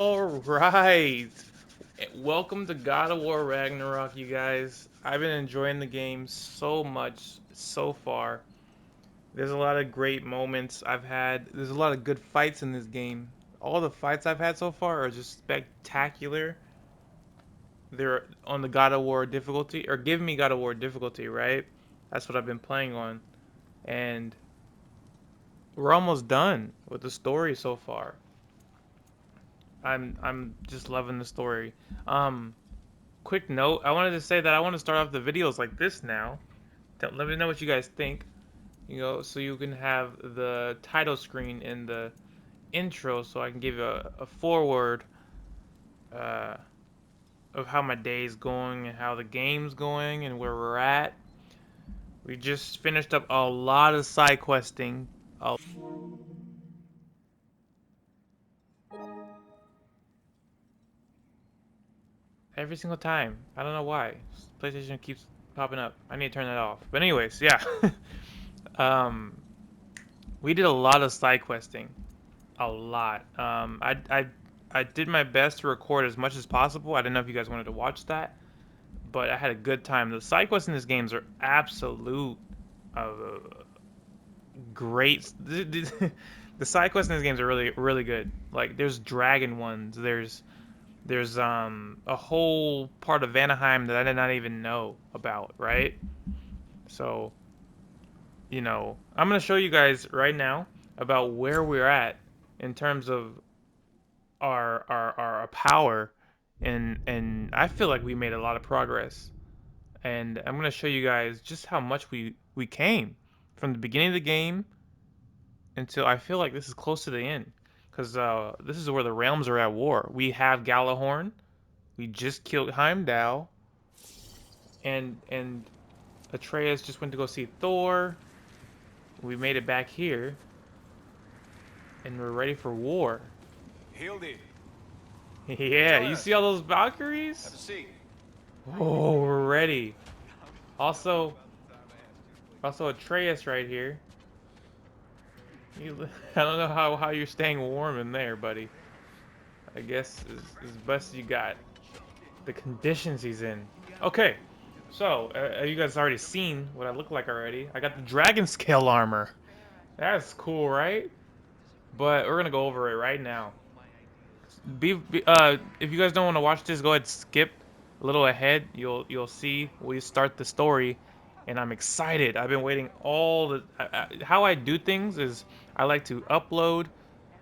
Alright, welcome to God of War Ragnarok, you guys. I've been enjoying the game so much so far. There's a lot of great moments I've had. There's a lot of good fights in this game. All the fights I've had so far are just spectacular. They're on the God of War difficulty, or give me God of War difficulty, right? That's what I've been playing on. And we're almost done with the story so far. I'm just loving the story. Um, Quick note, I wanted to say that I want to start off the videos like this now. Let me know what you guys think, so you can have the title screen in the intro so I can give you a forward uh, of how my day's going and how the game's going and where we're at. We just finished up a lot of side questing. Every single time. I don't know why. PlayStation keeps popping up. I need to turn that off. But anyways, yeah. um, we did a lot of side questing. A lot. I did my best to record as much as possible. I didn't know if you guys wanted to watch that, but I had a good time. The side quests in these games are absolute uh, great. The side quests in these games are really good. Like there's dragon ones. There's a whole part of Vanaheim that I did not even know about. Right. So I'm gonna show you guys right now about where we're at in terms of our power, and I feel like we made a lot of progress. And I'm gonna show you guys just how much we came from the beginning of the game until I feel like this is close to the end, because this is where the realms are at war. We have Galahorn. We just killed Heimdall, and Atreus just went to go see Thor. We made it back here, and we're ready for war. Hildy, Yeah, join you see us. all those Have Valkyries? a seat. Oh, we're ready. Also, Atreus right here. I don't know how you're staying warm in there, buddy. I guess is best you got. The conditions he's in. Okay, so you guys already seen what I look like already. I got the dragon scale armor. That's cool, right? But we're gonna go over it right now. If you guys don't want to watch this, go ahead skip a little ahead. You'll see we start the story, and I'm excited. I've been waiting all the. How I do things is I like to upload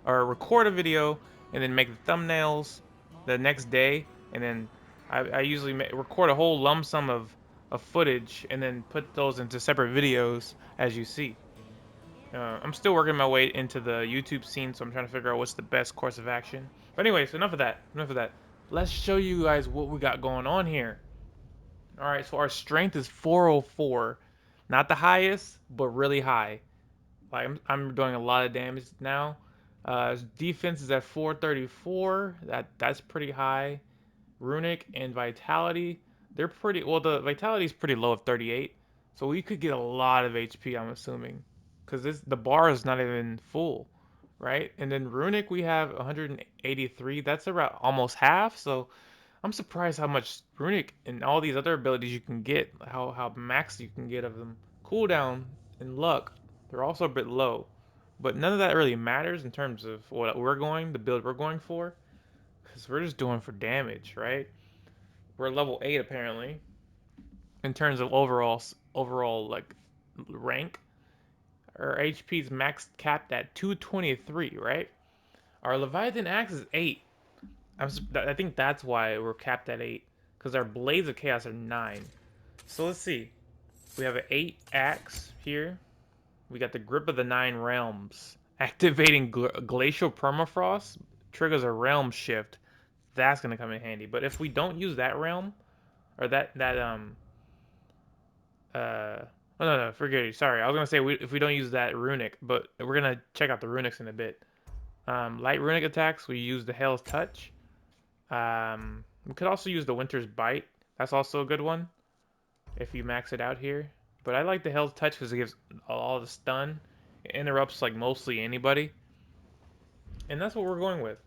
or record a video and then make the thumbnails the next day, and then I usually record a whole lump sum of footage and then put those into separate videos as you see. I'm still working my way into the YouTube scene, so I'm trying to figure out what's the best course of action. But anyways, enough of that. Enough of that. Let's show you guys what we got going on here. All right, so our strength is 404, not the highest, but really high. Like I'm doing a lot of damage now. Defense is at 434. That's pretty high. Runic and Vitality, they're pretty well. The Vitality is pretty low at 38, so we could get a lot of HP. I'm assuming, because the bar is not even full, right? And then Runic we have 183. That's around almost half. So I'm surprised how much Runic and all these other abilities you can get, how max you can get of them. Cooldown and luck, they're also a bit low, but none of that really matters in terms of the build we're going for, because we're just doing for damage, right? We're level 8 apparently in terms of overall like rank. Our HP's max capped at 223, right? Our Leviathan axe is 8. I think that's why we're capped at 8, because our blades of chaos are 9. So let's see. We have an 8 axe here. We got the grip of the 9 realms. Activating glacial permafrost triggers a realm shift. That's gonna come in handy. But if we don't use that realm, or that uh oh no, forget it. Sorry, I was gonna say if we don't use that runic, but we're gonna check out the runics in a bit. Light runic attacks, we use the Hell's Touch. We could also use the Winter's Bite. That's also a good one if you max it out here. But I like the Hell's Touch because it gives all the stun. It interrupts like mostly anybody, and that's what we're going with.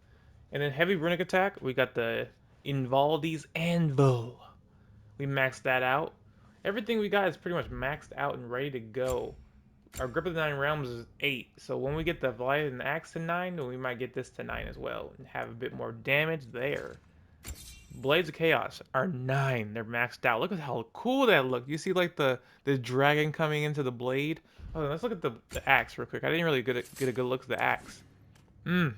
And then heavy runic attack, we got the Invaldi's Anvil. We maxed that out. Everything we got is pretty much maxed out and ready to go. Our Grip of the Nine Realms is 8, so when we get the Leviathan Axe to 9, then we might get this to 9 as well, and have a bit more damage there. Blades of Chaos are 9, they're maxed out. Look at how cool that look. You see like the dragon coming into the blade? Oh, let's look at the axe real quick. I didn't really get a good look at the axe. You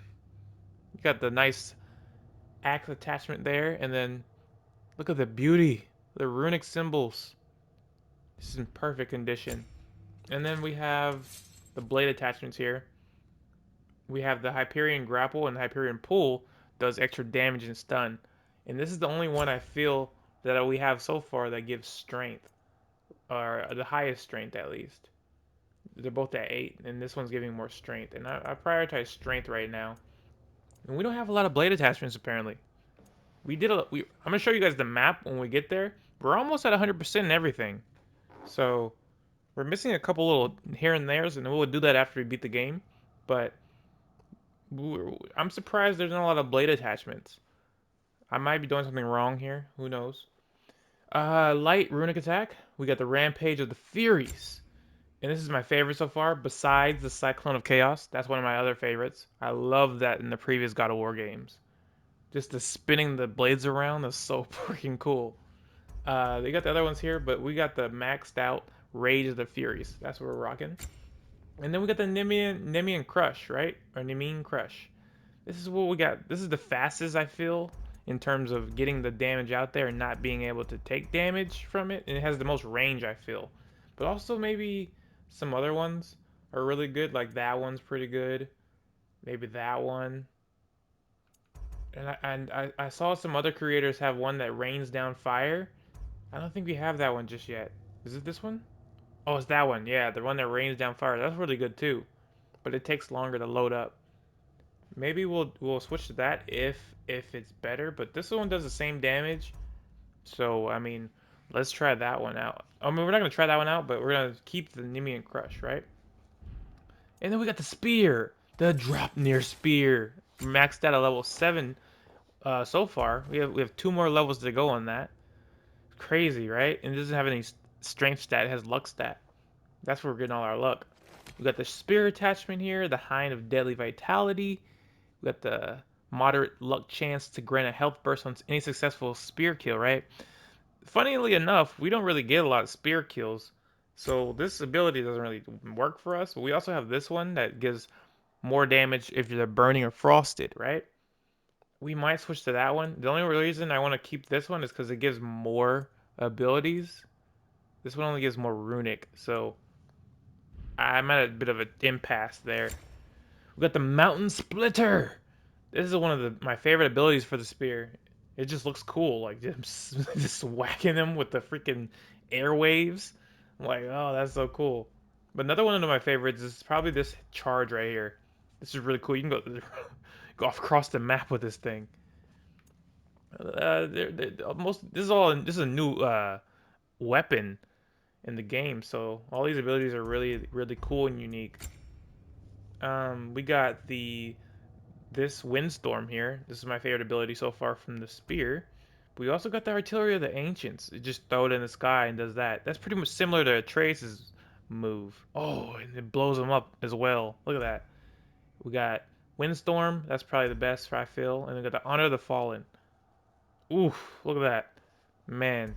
got the nice axe attachment there, and then look at the beauty. The runic symbols. This is in perfect condition. And then we have the blade attachments here. We have the Hyperion Grapple and the Hyperion Pull does extra damage and stun. And this is the only one I feel that we have so far that gives strength, or the highest strength at least. They're both at 8, and this one's giving more strength. And I prioritize strength right now. And we don't have a lot of blade attachments apparently. I'm gonna show you guys the map when we get there. We're almost at 100% in everything. So we're missing a couple little here and there's, and we'll do that after we beat the game. But I'm surprised there's not a lot of blade attachments. I might be doing something wrong here. Who knows? Light runic attack. We got the Rampage of the Furies. And this is my favorite so far, besides the Cyclone of Chaos. That's one of my other favorites. I love that in the previous God of War games. Just the spinning the blades around is so freaking cool. They got the other ones here, but we got the maxed out Rage of the Furies. That's what we're rocking. And then we got the Nemean Crush, right? Or Nemean Crush. This is what we got. This is the fastest I feel in terms of getting the damage out there and not being able to take damage from it. And it has the most range, I feel. But also maybe some other ones are really good. Like that one's pretty good. Maybe that one. And I saw some other creators have one that rains down fire. I don't think we have that one just yet. Is it this one? Oh, it's that one. Yeah, the one that rains down fire. That's really good too. But it takes longer to load up. Maybe we'll switch to that if it's better. But this one does the same damage. So I mean, let's try that one out. I mean, we're not gonna try that one out, but we're gonna keep the Nemean Crush, right? And then we got the spear, the Dropnir spear, maxed out at level 7. So far, we have 2 more levels to go on that. Crazy, right? And it doesn't have any strength stat; it has luck stat. That's where we're getting all our luck. We got the spear attachment here, the Hind of Deadly Vitality. We got the moderate luck chance to grant a health burst on any successful spear kill, right? Funnily enough, we don't really get a lot of spear kills, so this ability doesn't really work for us. But we also have this one that gives more damage if you're burning or frosted, right? We might switch to that one. The only reason I want to keep this one is because it gives more abilities. This one only gives more runic, so I'm at a bit of an impasse there. We got the Mountain Splitter. This is one of my favorite abilities for the spear. It just looks cool, like just whacking them with the freaking airwaves. I'm like, oh, that's so cool. But another one of my favorites is probably this charge right here. This is really cool. You can go across the map with this thing. This is a new weapon in the game, so all these abilities are really cool and unique. We got this windstorm here. This is my favorite ability so far from the spear. But we also got the artillery of the ancients. It just throw it in the sky and does that. That's pretty much similar to Atreus' move. Oh, and it blows them up as well. Look at that. We got windstorm. That's probably the best I feel. And we got the honor of the fallen. Oof, look at that. Man,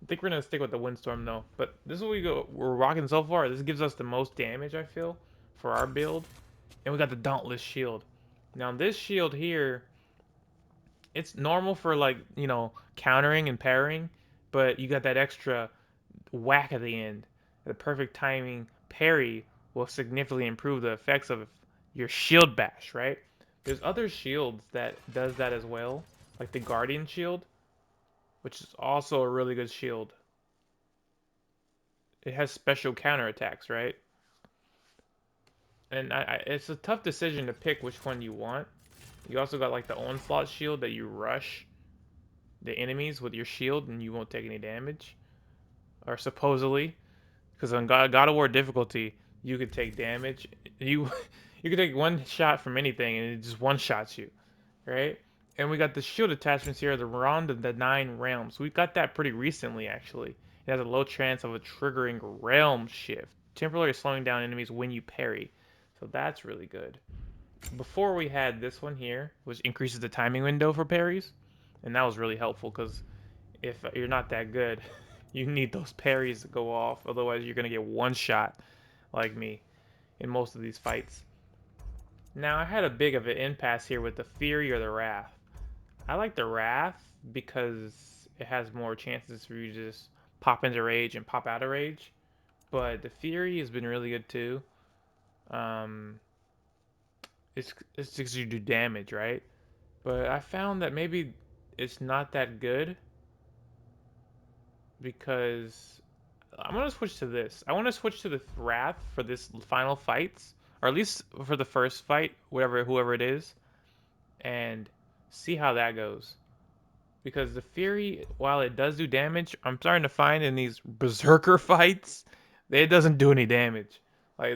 I think we're gonna stick with the windstorm though. But this is what we're rocking so far. This gives us the most damage I feel for our build. And we got the dauntless shield. Now this shield here, it's normal for like, countering and parrying, but you got that extra whack at the end. The perfect timing parry will significantly improve the effects of your shield bash, right? There's other shields that does that as well, like the Guardian shield, which is also a really good shield. It has special counterattacks, right? And it's a tough decision to pick which one you want. You also got like the onslaught shield that you rush the enemies with your shield and you won't take any damage, or supposedly, because on God of War difficulty you could take damage. You you could take one shot from anything and it just one shots you, right? And we got the shield attachments here, the Ronde of the 9 realms. We got that pretty recently, actually. It has a low chance of a triggering realm shift, temporarily slowing down enemies when you parry. So that's really good. Before we had this one here, which increases the timing window for parries, and that was really helpful because if you're not that good, you need those parries to go off. Otherwise, you're gonna get one shot, like me, in most of these fights. Now, I had a big of an impasse here with the Fury or the Wrath. I like the Wrath because it has more chances for you to just pop into rage and pop out of rage. But the Fury has been really good too. Um, it's because you do damage, right? But I found that maybe it's not that good because I'm gonna switch to this. I want to switch to the Wrath for this final fights, or at least for the first fight, whoever it is, and see how that goes. Because the Fury, while it does do damage, I'm starting to find in these Berserker fights, that it doesn't do any damage. Like,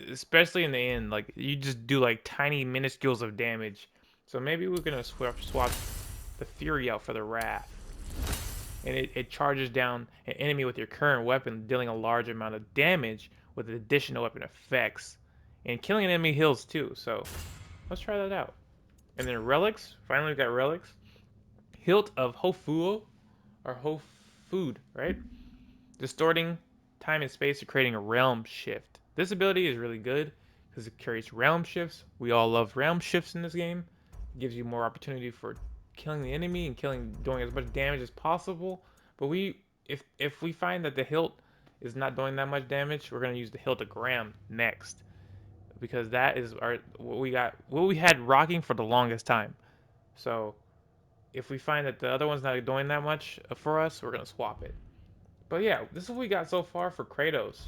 especially in the end, like you just do like tiny minuscules of damage. So maybe we're gonna swap the Fury out for the Wrath, and it charges down an enemy with your current weapon, dealing a large amount of damage with additional weapon effects, and killing an enemy heals too. So let's try that out. And then relics. Finally, we got relics. Hilt of Hofuo, or Hofood, right? Distorting time and space to creating a realm shift. This ability is really good because it carries realm shifts. We all love realm shifts in this game. It gives you more opportunity for killing the enemy and doing as much damage as possible. But if we find that the hilt is not doing that much damage, we're gonna use the hilt of Graham next because that is what we had rocking for the longest time. So if we find that the other one's not doing that much for us, we're gonna swap it. But yeah, this is what we got so far for Kratos.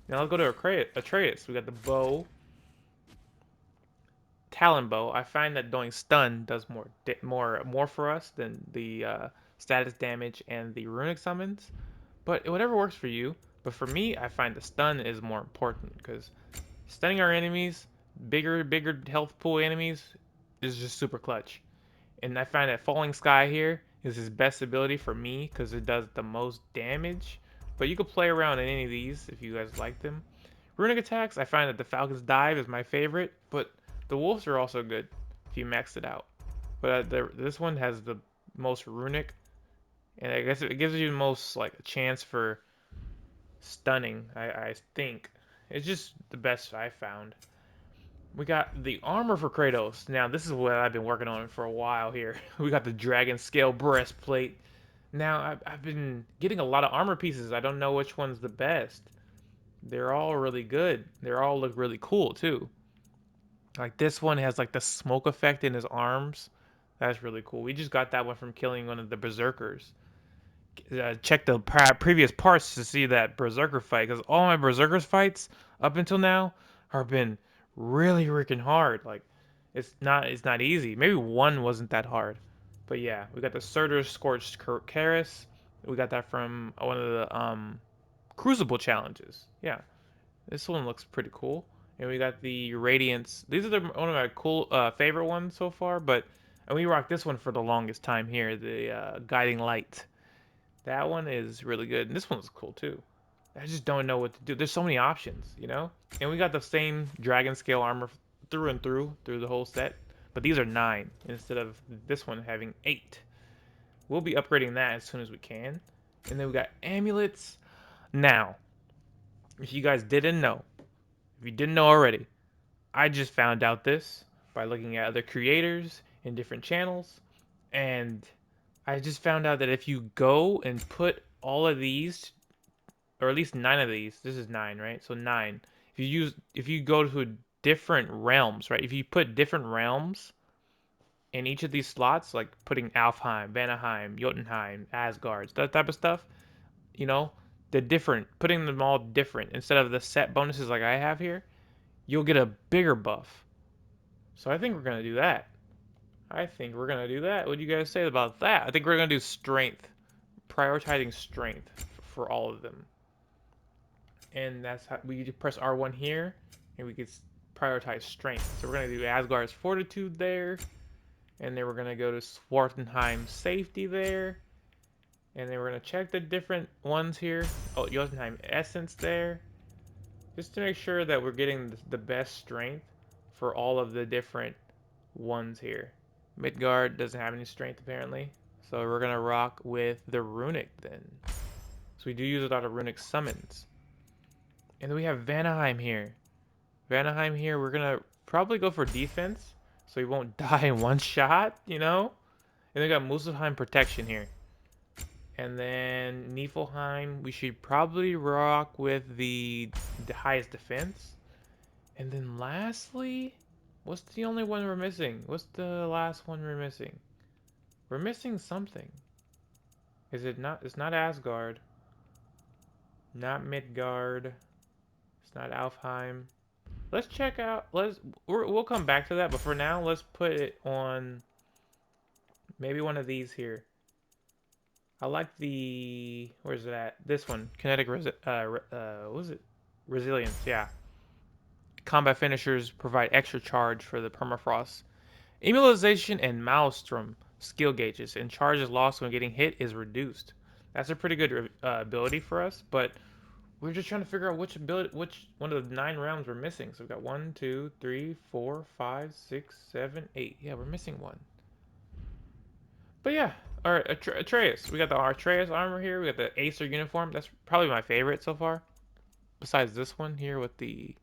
Now let's go to Atreus. We got the bow, Talon bow. I find that doing stun does more for us than the status damage and the runic summons. But whatever works for you. But for me, I find the stun is more important because stunning our enemies, bigger health pool enemies, is just super clutch. And I find that Falling Sky here is his best ability for me because it does the most damage. But you could play around in any of these if you guys like them. Runic attacks, I find that the Falcon's Dive is my favorite, but the Wolves are also good if you max it out. But this one has the most runic, and I guess it gives you the most like a chance for stunning. I think it's just the best I found. We got the armor for Kratos. Now, this is what I've been working on for a while here. We got the dragon scale breastplate. Now, I've been getting a lot of armor pieces. I don't know which one's the best. They're all really good. They all look really cool, too. Like, this one has, like, the smoke effect in his arms. That's really cool. We just got that one from killing one of the Berserkers. Check the previous parts to see that Berserker fight, because all my Berserkers fights up until now have been really freaking hard. Like it's not easy. Maybe one wasn't that hard, but yeah, we got the Surtur's Scorched Karis. We got that from one of the Crucible challenges. Yeah, this one looks pretty cool. And we got the Radiance. These are one of my cool favorite ones so far, and we rocked this one for the longest time here, the Guiding Light. That one is really good, and this one's cool too. I just don't know what to do. There's so many options, you know? And we got the same dragon scale armor through and through the whole set, but these are 9 instead of this one having 8. We'll be upgrading that as soon as we can. And then we got amulets. Now, if you guys didn't know, if you didn't know already, I just found out this by looking at other creators in different channels, and I just found out that if you go and put all of these, or at least 9 of these, this is 9, right? So 9. If you go to different realms, right? If you put different realms in each of these slots, like putting Alfheim, Vanaheim, Jotunheim, Asgard, that type of stuff, you know, putting them all different instead of the set bonuses like I have here, you'll get a bigger buff. So I think we're gonna do that. What do you guys say about that? I think we're gonna do strength, prioritizing strength for all of them. And that's how we press R1 here, and we can prioritize strength. So we're gonna do Asgard's Fortitude there, And then we're gonna go to Svartenheim safety there. And then we're gonna check the different ones here. Oh, Jotunheim essence there. Just to make sure that we're getting the best strength for all of the different ones here. Midgard doesn't have any strength apparently. So we're gonna rock with the runic then. So we do use a lot of runic summons. And then we have Vanaheim here. Vanaheim here, we're gonna probably go for defense. So we won't die in one shot, you know? And we got Muspelheim protection here. And then Niflheim, we should probably rock with the highest defense. And then lastly, what's the only one we're missing? What's the last one we're missing? We're missing something. Is it not? It's not Asgard. Not Midgard. It's not Alfheim. Let's check out. We'll come back to that. But for now, let's put it on maybe one of these here. I like the, where's it at? This one, kinetic what was it? Resilience, yeah. Combat finishers provide extra charge for the permafrost. Immobilization and Maelstrom skill gauges, and charges lost when getting hit is reduced. That's a pretty good ability for us, but we're just trying to figure out which one of the 9 rounds we're missing. So we've got 1, 2, 3, 4, 5, 6, 7, 8. Yeah, we're missing one. But yeah, all right, Atreus. We got the Atreus armor here. We got the Acer uniform. That's probably my favorite so far. Besides this one here with the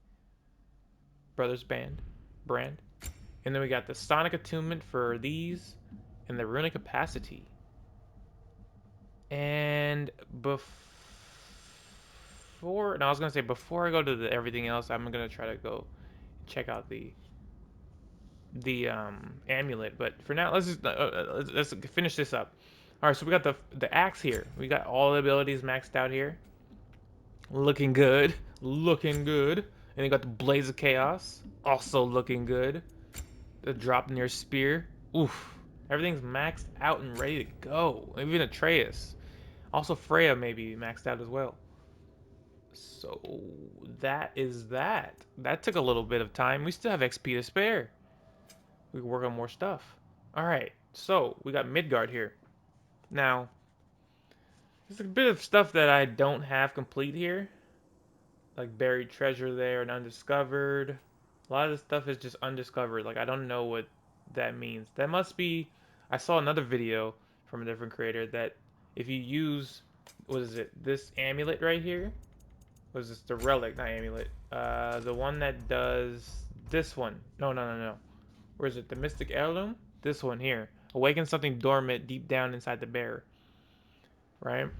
Brothers brand. And then we got the Sonic attunement for these and the runic capacity. And before, no, I was gonna say before I go to everything else, I'm gonna try to go check out the amulet. But for now, let's finish this up. All right, so we got the axe here. We got all the abilities maxed out here. Looking good, looking good. And you got the Blaze of Chaos, also looking good. The drop near spear, oof. Everything's maxed out and ready to go. Even Atreus. Also Freya maybe maxed out as well. So that is that. That took a little bit of time. We still have XP to spare. We can work on more stuff. Alright, so we got Midgard here. Now, there's a bit of stuff that I don't have complete here. Like buried treasure there and undiscovered. A lot of the stuff is just undiscovered. Like I don't know what that means. That must be, I saw another video from a different creator that if you use, what is it, this amulet right here? What is this? The relic, not amulet. The one that does this one. No. Where is it? The mystic heirloom? This one here. Awaken something dormant deep down inside the bearer. Right?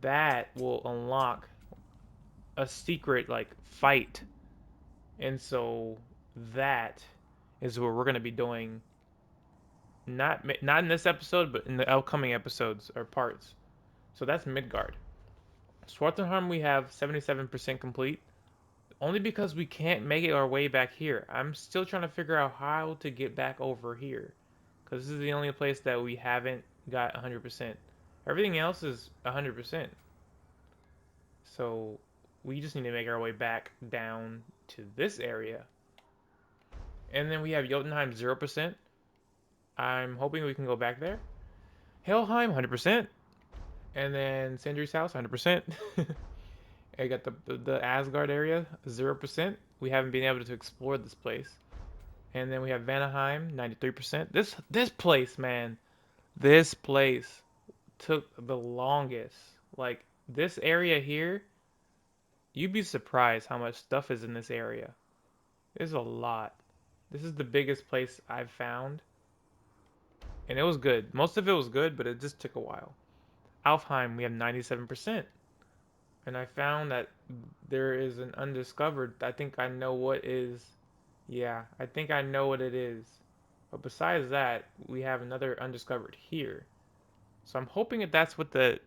That will unlock a secret like fight. And so that is what we're going to be doing, not in this episode, but in the upcoming episodes or parts. So that's Midgard. Svartalfheim we have 77% complete, only because we can't make it our way back here. I'm still trying to figure out how to get back over here, because this is the only place that we haven't got 100%. Everything else is 100%. So we just need to make our way back down to this area. And then we have Jotunheim 0%. I'm hoping we can go back there. Helheim 100%. And then Sindri's house 100%. I got the Asgard area 0%. We haven't been able to explore this place. And then we have Vanaheim 93%. This place, man. This place took the longest. Like this area here, you'd be surprised how much stuff is in this area. There's a lot. This is the biggest place I've found. And it was good. Most of it was good, but it just took a while. Alfheim, we have 97%. And I found that there is an undiscovered. I think I know what is. Yeah, I think I know what it is. But besides that, we have another undiscovered here. So I'm hoping that that's what it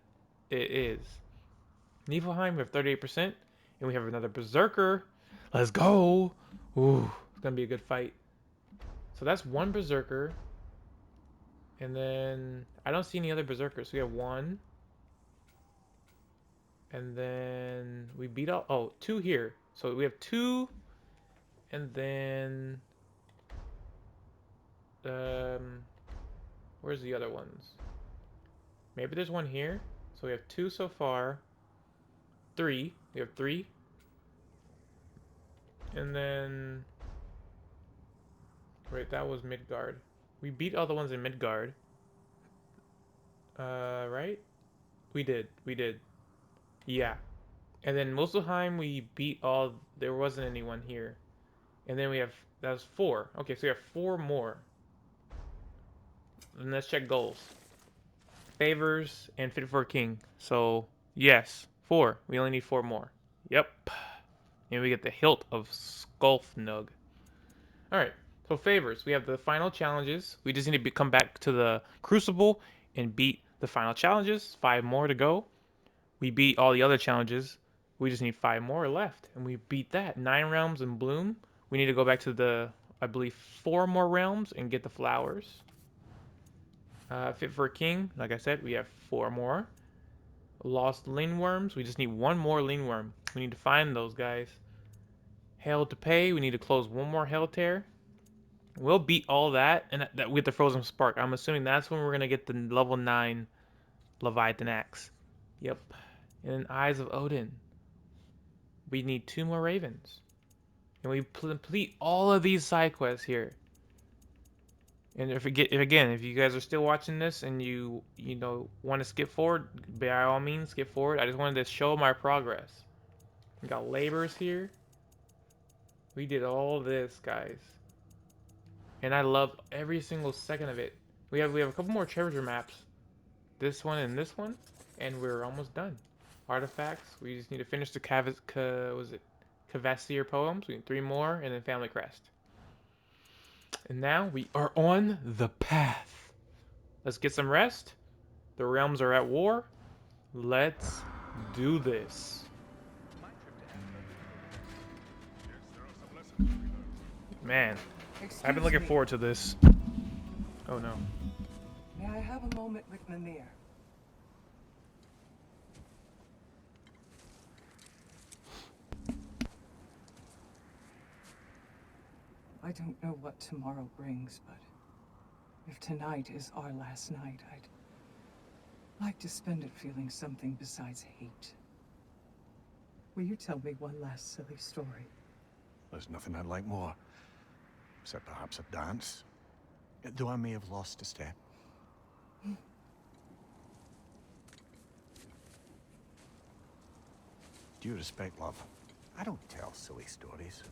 is. Niflheim, we have 38%. And we have another Berserker. Let's go. Ooh, it's going to be a good fight. So that's one Berserker. And then I don't see any other Berserkers. We have one. And then we beat all, oh, 2 here. So we have 2. And then Where's the other ones? Maybe there's one here. So we have 2 so far. 3. We have 3. And then... Wait, that was Midgard. We beat all the ones in Midgard. Right? We did. We did. Yeah. And then Muspelheim, we beat all... There wasn't anyone here. And then we have... That was 4. Okay, so we have 4 more. And let's check goals. Favors and fit for a king. So, yes. 4. We only need 4 more. Yep. And we get the hilt of Skulfnug. Alright. So favors. We have the final challenges. We just need to come back to the Crucible and beat the final challenges. 5 more to go. We beat all the other challenges. We just need 5 more left. And we beat that. 9 realms in bloom. We need to go back to the, I believe, 4 more realms and get the flowers. Fit for a king. Like I said, we have 4 more. Lost lingworms. We just need 1 more lingworm. We need to find those guys. Hell to pay. We need to close 1 more hell tear. We'll beat all that and that with the frozen spark. I'm assuming that's when we're gonna get the level 9 Leviathan axe. Yep. And Eyes of Odin. We need 2 more ravens. And we complete all of these side quests here. And if you guys are still watching this and you want to skip forward, by all means skip forward. I just wanted to show my progress. We got labors here. We did all this, guys. And I love every single second of it. We have a couple more treasure maps. This one and this one, and we're almost done. Artifacts. We just need to finish the Cavasier poems. We need 3 more, and then Family Crest. And now we are on the path. Let's get some rest. The realms are at war. Let's do this. Man, I've been looking forward to this. Oh no. May I have a moment with Mimir? I don't know what tomorrow brings, but if tonight is our last night, I'd like to spend it feeling something besides hate. Will you tell me one last silly story? There's nothing I'd like more, except perhaps a dance. Though I may have lost a step. Due respect, love, I don't tell silly stories.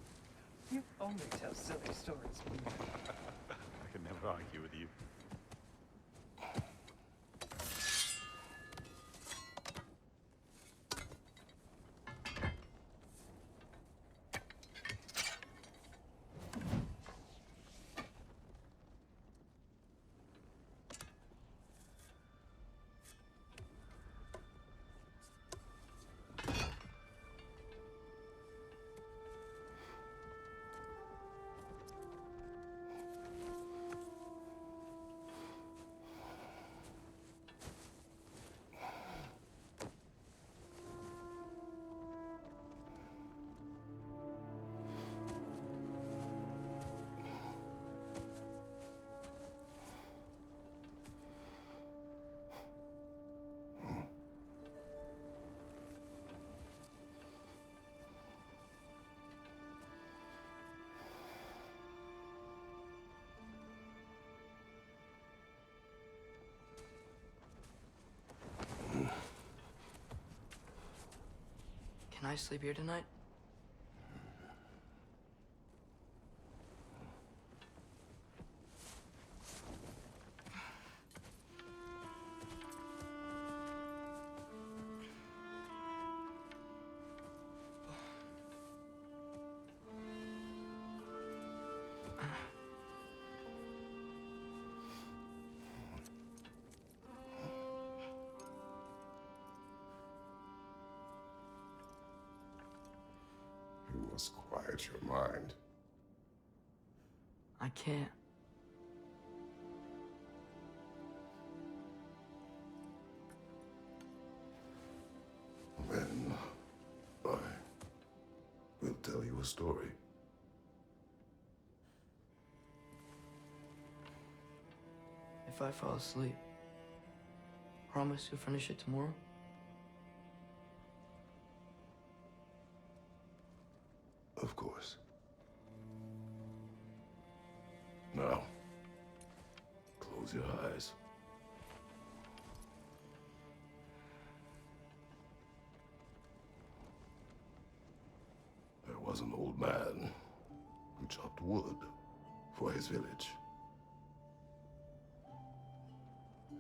You only tell silly stories. I can never argue with you. Can I sleep here tonight? You must quiet your mind. I can't. Then I will tell you a story. if I fall asleep? Promise you'll finish it tomorrow? Of course. Now, close your eyes. There was an old man who chopped wood for his village.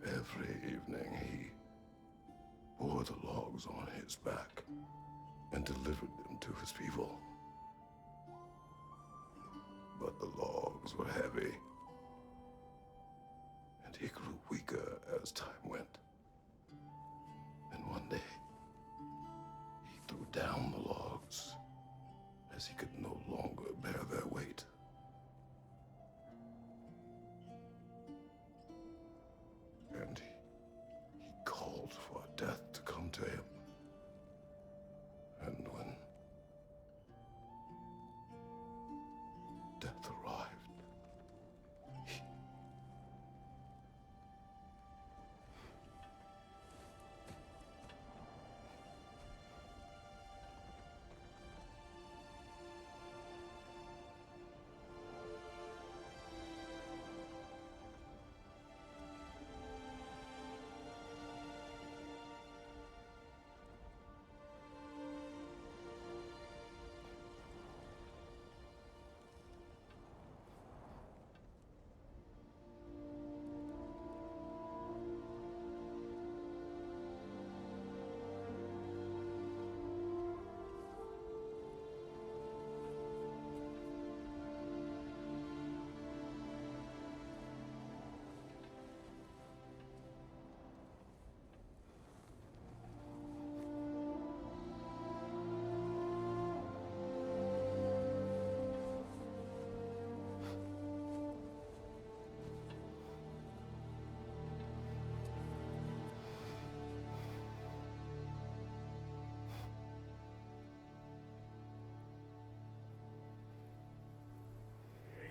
Every evening he bore the logs on his back and delivered them to his people. But the logs were heavy, and he grew weaker as time went. And one day, he threw down the logs as he could no longer bear their weight. And he called for death to come to him. And when death arrived, he...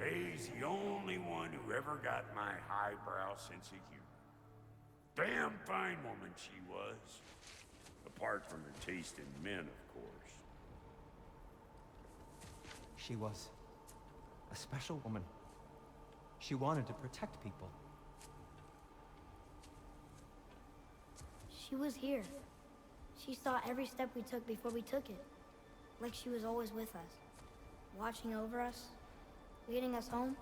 He's the only one who ever got my highbrow sense of humor. Damn fine woman she was. Apart from her taste in men, of course. She was a special woman. She wanted to protect people. She was here. She saw every step we took before we took it. Like she was always with us. Watching over us. Leading us home.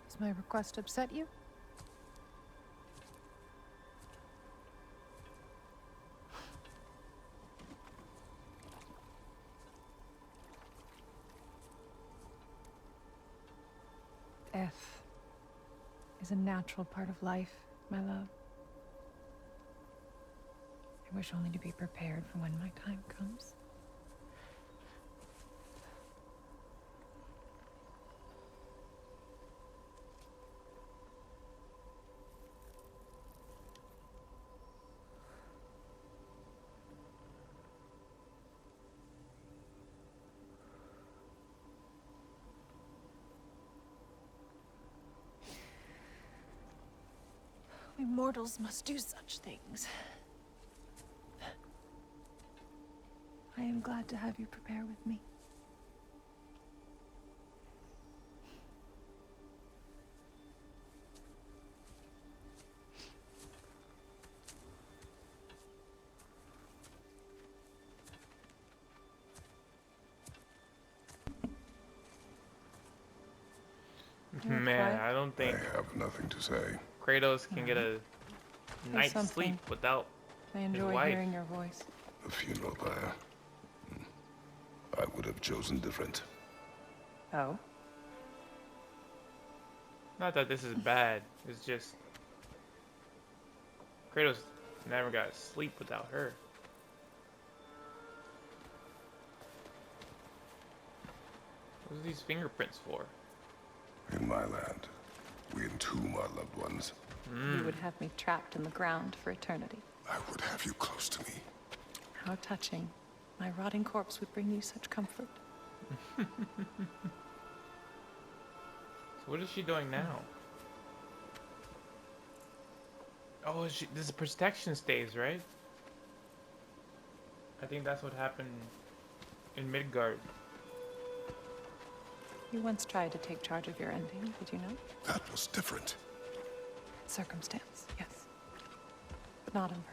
Does my request upset you? Death is a natural part of life, my love. I wish only to be prepared for when my time comes. We mortals must do such things. I am glad to have you prepare with me. Man, I don't think I have nothing to say. Kratos can get a night's something. sleep without I his enjoy wife. hearing your voice. The funeral pyre. I would have chosen different. Oh? Not that this is bad. It's just Kratos never got sleep without her. What are these fingerprints for? In my land, we entomb our loved ones. You would have me trapped in the ground for eternity. I would have you close to me. How touching. My rotting corpse would bring you such comfort. So what is she doing now? Oh, this is protection stays, right? I think that's what happened in Midgard. You once tried to take charge of your ending, did you know? That was different. Circumstance, yes. But not on purpose.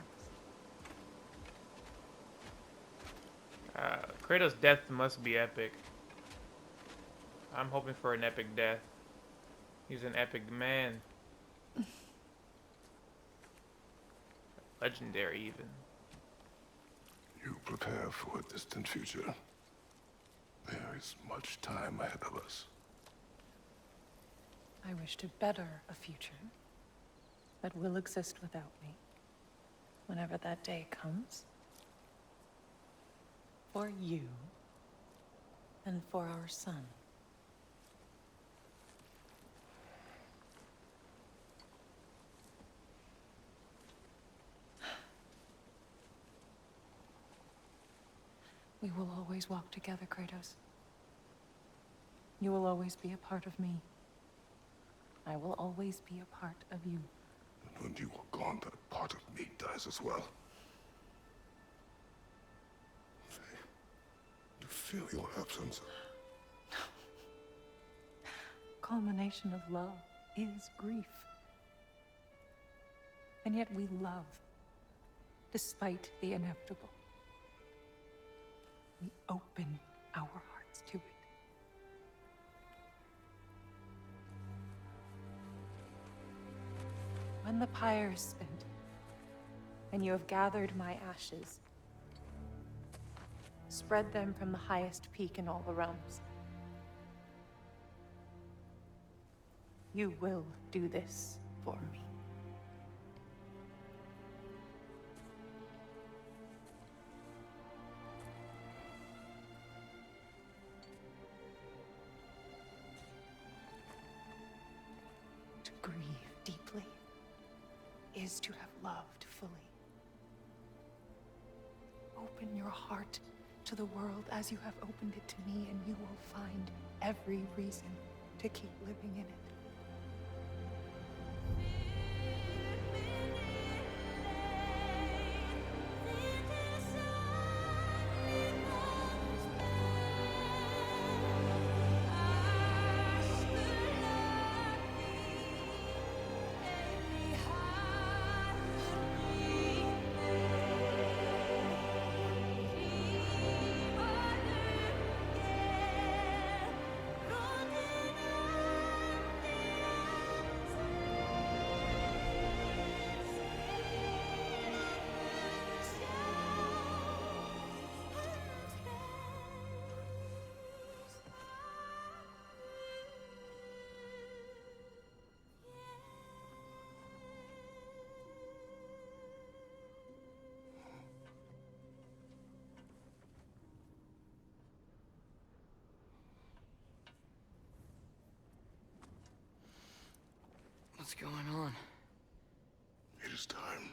Kratos' death must be epic. I'm hoping for an epic death. He's an epic man. Legendary, even. You prepare for a distant future. There is much time ahead of us. I wish to better a future that will exist without me, whenever that day comes. For you, and for our son. We will always walk together, Kratos. You will always be a part of me. I will always be a part of you. And when you are gone, that part of me dies as well. You feel your absence. Culmination of love is grief. And yet we love, despite the inevitable. We open our hearts to it. When the pyre is spent, and you have gathered my ashes, spread them from the highest peak in all the realms. You will do this for me. To grieve deeply is to have loved fully. Open your heart to the world as you have opened it to me, and you will find every reason to keep living in it. What's going on? It is time.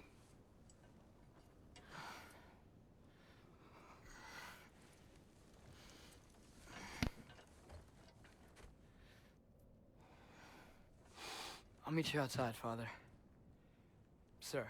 I'll meet you outside, Father. Sir.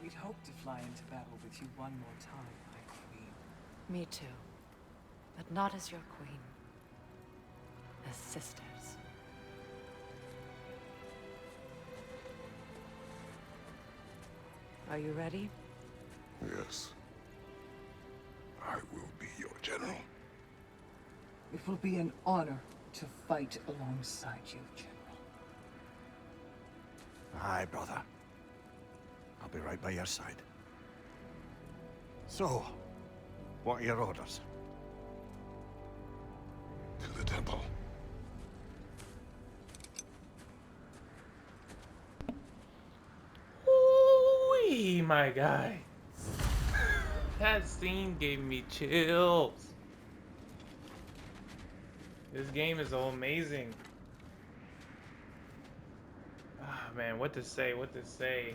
We'd hoped to fly into battle with you one more time, my queen. Me too. But not as your queen. As sisters. Are you ready? Yes. I will be your general. It will be an honor to fight alongside you, General. Aye, brother. I'll be right by your side. So, what are your orders? To the temple. Ooh, my guy. That scene gave me chills. This game is so amazing. Ah, man, what to say? What to say?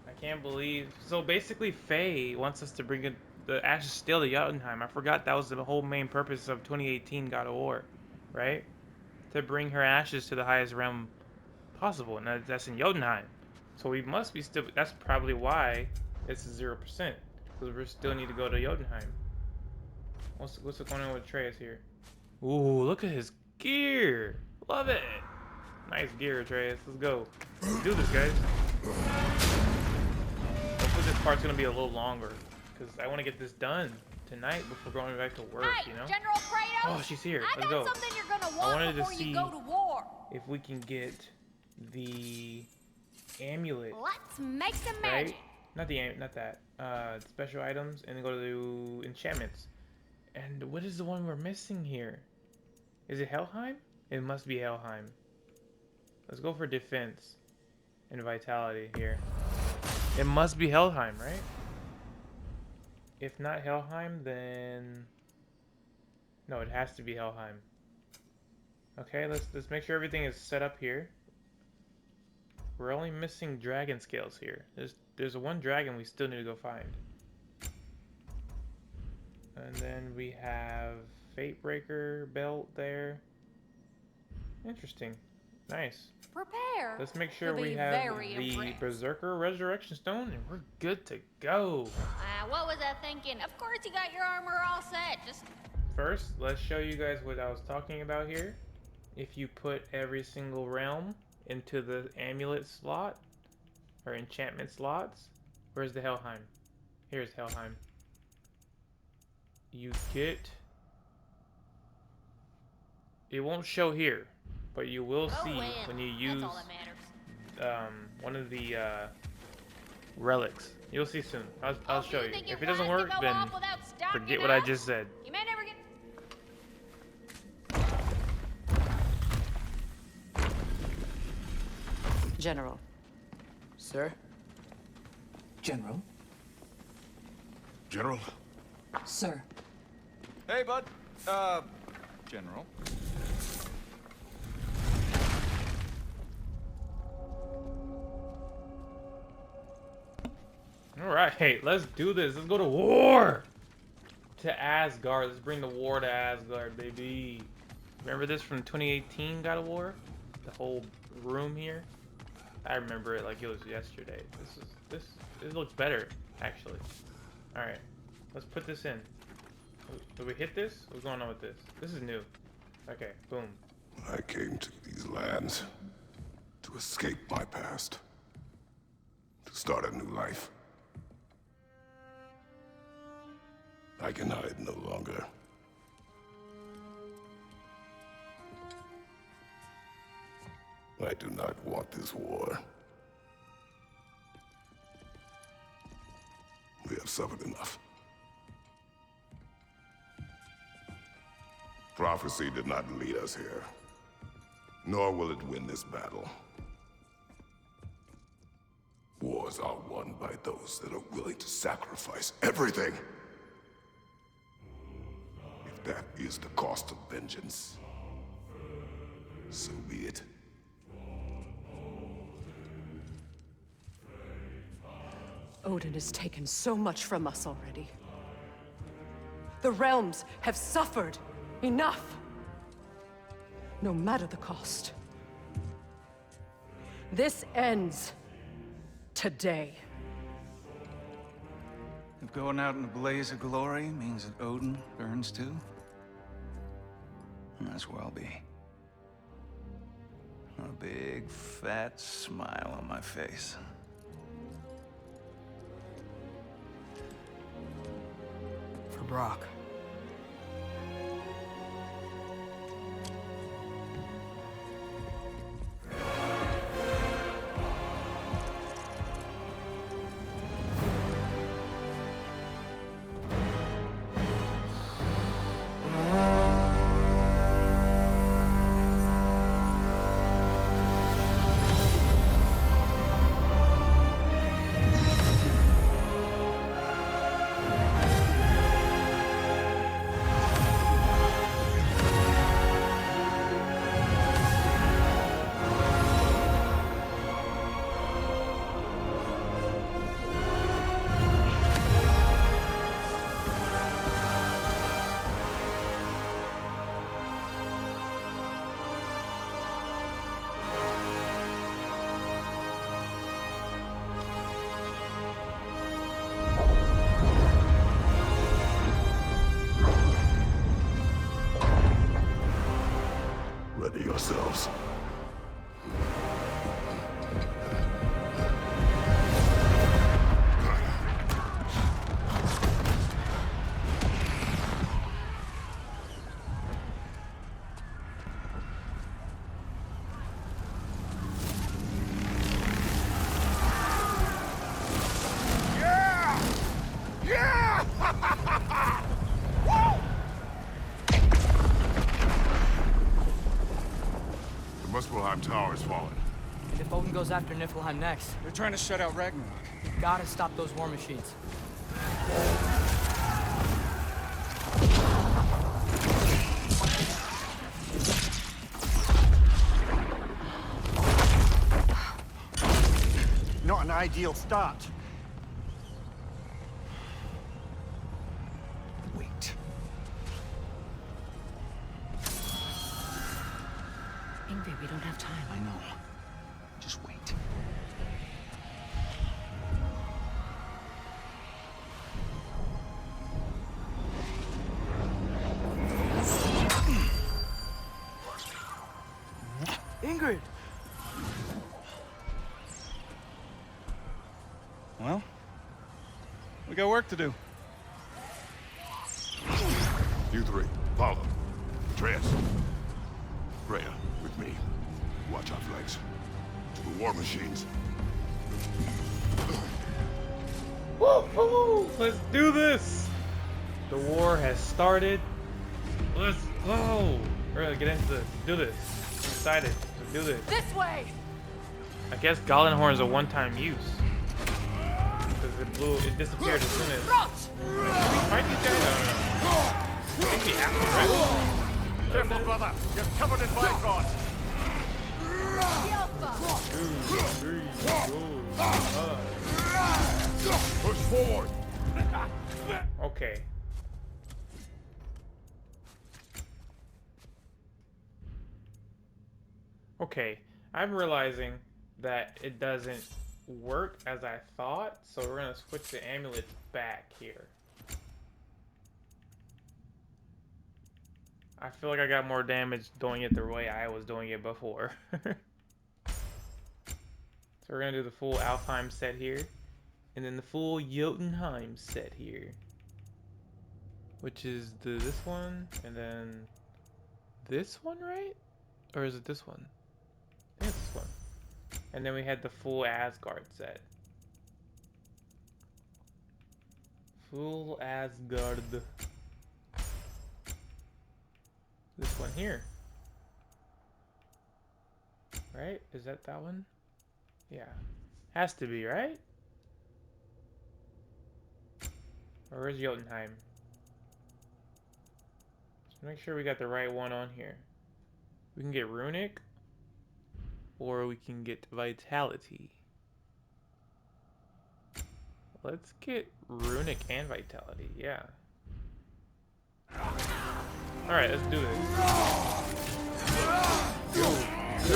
I can't believe. So basically, Faye wants us to bring in the Ashes Steel to Jotunheim. I forgot that was the whole main purpose of 2018 God of War, right? To bring her ashes to the highest realm possible, and that's in Jotunheim. So we must be still. That's probably why it's 0%, because we still need to go to Jotunheim. What's going on with Atreus here? Ooh, look at his gear. Love it. Nice gear, Atreus. Let's go. Let's do this, guys. Hopefully this part's gonna be a little longer, because I want to get this done tonight before going back to work, you know? General Kratos! Oh, she's here. I Let's got go. something you're gonna I want wanted to before see you go to war. if we can get the amulet. Let's make some Right? magic. Not that. Special items, and then go to enchantments. And what is the one we're missing here? Is it Helheim? It must be Helheim. Let's go for defense and vitality here. It must be Helheim, right? If not Helheim, then no, it has to be Helheim. Okay, let's make sure everything is set up here. We're only missing dragon scales here. There's one dragon we still need to go find. And then we have Fatebreaker belt there. Interesting. Nice. Prepare. Let's make sure to we be have very the impressed. Berserker Resurrection Stone, and we're good to go. What was I thinking? Of course you got your armor all set. Just First, let's show you guys what I was talking about here. If you put every single realm into the amulet slot, or enchantment slots, where's the Helheim? Here's Helheim. You get... It won't show here, but you will see when you use that's all that matters. one of the relics. You'll see soon. I'll show you. think If your it doesn't plans work, could go then off without stocking forget what I up? just said. You may never get. General. Sir? General? General? Sir. Hey, bud. General. Alright, let's do this. Let's go to war! To Asgard. Let's bring the war to Asgard, baby. Remember this from 2018 God of War? The whole room here? I remember it like it was yesterday. This looks better, actually. Alright, let's put this in. Did we hit this? What's going on with this? This is new. Okay, boom. I came to these lands to escape my past, to start a new life. I can hide no longer. I do not want this war. We have suffered enough. Prophecy did not lead us here, nor will it win this battle. Wars are won by those that are willing to sacrifice everything. If that is the cost of vengeance, so be it. Odin has taken so much from us already. The realms have suffered enough. No matter the cost. This ends today. If going out in a blaze of glory means that Odin burns too, that's where I'll be. A big, fat smile on my face. For Brock. Niflheim Tower is falling. And if Odin goes after Niflheim next, They're trying to shut out Ragnarok. we gotta stop those war machines. Not an ideal start. Wait. Ingrid, we don't have time. I know. Just wait. Ingrid! Well, we got work to do. You three, follow. Atreus. Freya, with me. Watch our flanks. To the war machines. Woo-hoo! Let's do this! The war has started. Let's go! We're gonna get into this. Do this. I'm excited. Let's do this. This way! I guess Galenhorn is a one-time use. Because it disappeared as soon as... Did we fight these guys? I don't know. I think we have to, right? Careful, brother. You're covered in Bifrost. 2, 3, 4, 5. Push forward. Okay. Okay, I'm realizing that it doesn't work as I thought, so we're gonna switch the amulets back here. I feel like I got more damage doing it the way I was doing it before. So we're gonna do the full Alfheim set here, and then the full Jotunheim set here, which is this one, and then this one, right? Or is it this one? I think it's this one. And then we had the full Asgard set. Full Asgard. This one here. Right? Is that one? Yeah. Has to be, right? Or where's Jotunheim? Just make sure we got the right one on here. We can get Runic. Or we can get Vitality. Let's get Runic and Vitality, yeah. Alright, let's do this. Yo. On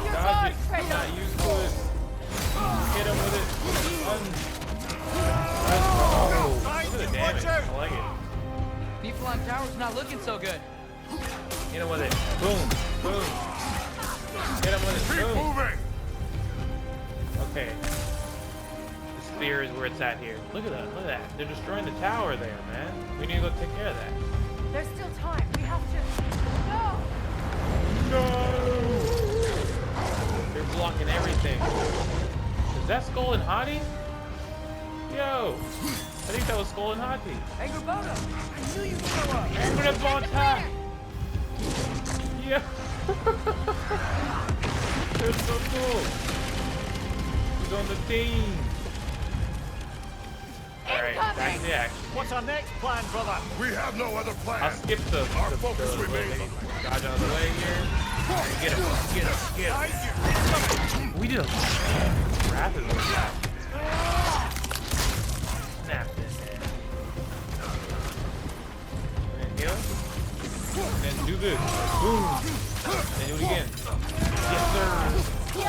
your Dodge guard, it. Kratos. Not used to it. Hit him with it. Look at the damage. I like it. Niflheim Tower's not looking so good. Hit him with it. Boom. Boom. Hit him with it. Keep Boom. moving. Okay. The spear is where it's at here. Look at that. Look at that. They're destroying the tower there, man. We need to go take care of that. There's still time. We have to... No! No! They're blocking everything. Is that Skull and Hottie? Yo! I think that was Skull and Hottie. Angrboda! I knew you'd show up! Angrboda! Yeah! They're so cool! He's on the team! Alright, back to the action. What's our next plan, brother? We have no other plan. I'll skip the focus remains on dodge out of the way here. Get him, get him, get him. We did a lot of damage rapidly. Snap this head. And then heal. And then do this. Boom. And then do it again. Yes, sir. The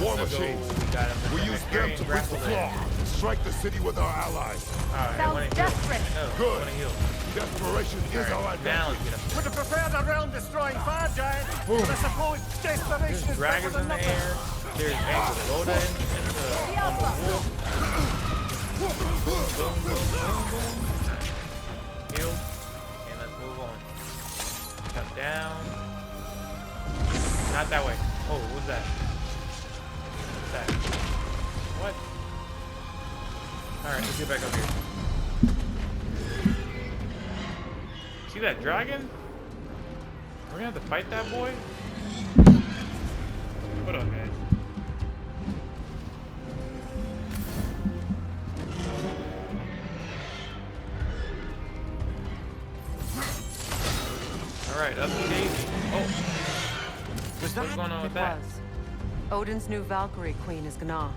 war machines. We use them to break the flaw and strike the city with our allies. Alright, I want to heal. desperate. I know, Good. I want to heal. Desperation is our Alright, now advantage. let's get him. Would have preferred a realm-destroying fire giant, Boom. but I suppose desperation There's is better dragons than in the nothing. air. There's Angrboda on the wolf. Boom, boom, boom, boom. Heal. And let's move on. Come down. Not that way. Oh, what's that? What's that? What? Alright, let's get back up here. See that dragon? We're gonna have to fight that boy? Hold on, guys. Alright, up to Daisy. Oh. What's going on with that? Odin's new Valkyrie queen is Gná.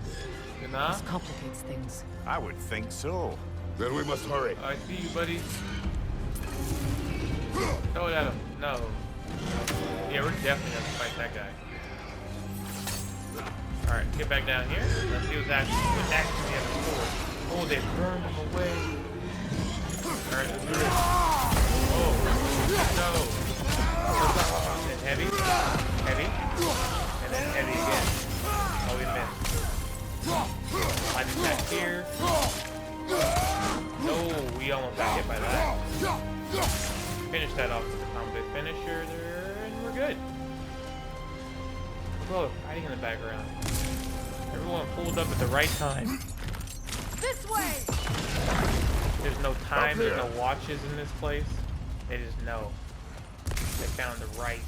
Gná? This complicates things. I would think so. Then we must hurry. I see you, buddy. Throw it at him. No. Yeah, we're definitely gonna fight that guy. Alright, get back down here. Let's see what actually has for. Oh, they burned him away. Alright, let's do this. Oh, no. And heavy. Heavy. And then heavy again. Oh, we missed. Sliding back here. No, we almost got hit by that. Finish that off with the combat finisher there, and we're good. Whoa, hiding in the background. Everyone pulled up at the right time. This way! There's no time, there's no watches in this place. They just know. They found the right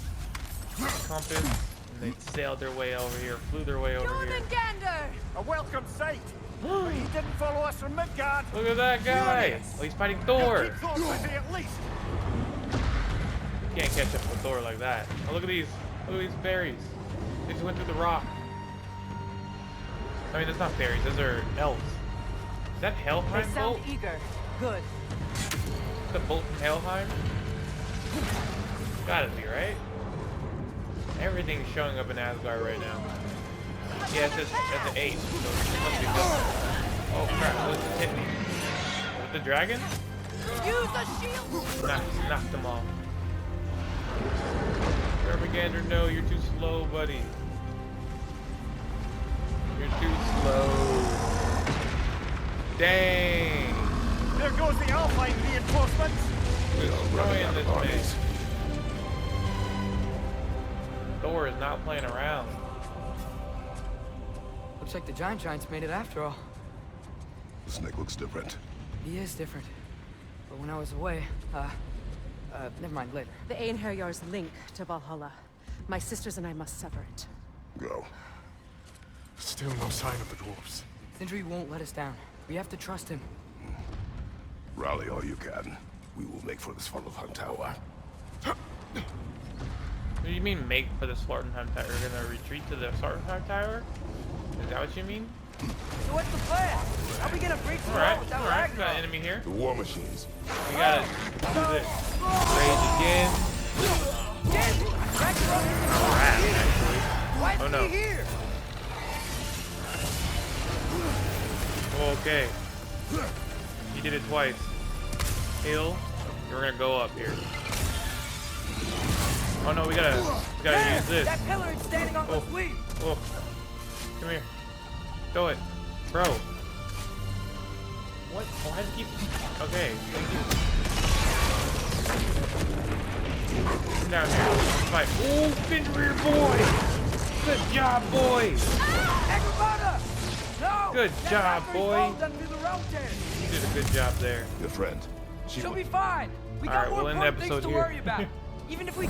compass, and they sailed their way over here, flew their way over here. A welcome sight. But he didn't follow us from Midgard. Look at that guy! Oh, he's fighting Thor! Keep Thor busy at least. You can't catch up with Thor like that. Oh, look at these fairies. They just went through the rock. I mean, that's not fairies, those are elves. Is that Helheim bolt? Eager. Good. The bolt from Helheim? Gotta be, right? Everything's showing up in Asgard right now. Yeah, it's just that's an 8, so it must be good. Oh crap, what just hit me? With the dragon? Use the shield! Knocked them off. Vermigander, no, you're too slow, buddy. You're too slow. Dang! There goes the Alpine reinforcements. Destroying this man. Thor is not playing around. Looks like the Giants made it after all. The snake looks different. He is different. But when I was away, never mind, later. The Einherjar's link to Valhalla. My sisters and I must sever it. Go. Still no sign of the dwarves. Sindri won't let us down. We have to trust him. Rally all you can. We will make for the Svartalfheim Tower. What do you mean make for the Svartalfheim Tower? You're gonna retreat to the Svartalfheim Tower? Is that what you mean? So what's the plan? How are we gonna break through Alright, without alright, we got Ragnarok? an enemy here. The war machines. We gotta do this. Rage again. Ragnarok is Crap, actually. Why Oh is no. he here? Okay. He did it twice. Heal. We're gonna go up here. Oh no, we gotta use this. That pillar is standing on the fleet. Oh. Come here. Throw it. Bro. What? Why does it keep... Okay. Come down here. Let's fight. Oh, Fenrir boy! Good job, boy! No! Good job, boy! The You did a good job there. Your friend. She'll be fine. We All got right, more we'll end the important things episode to here. worry about. Even if we...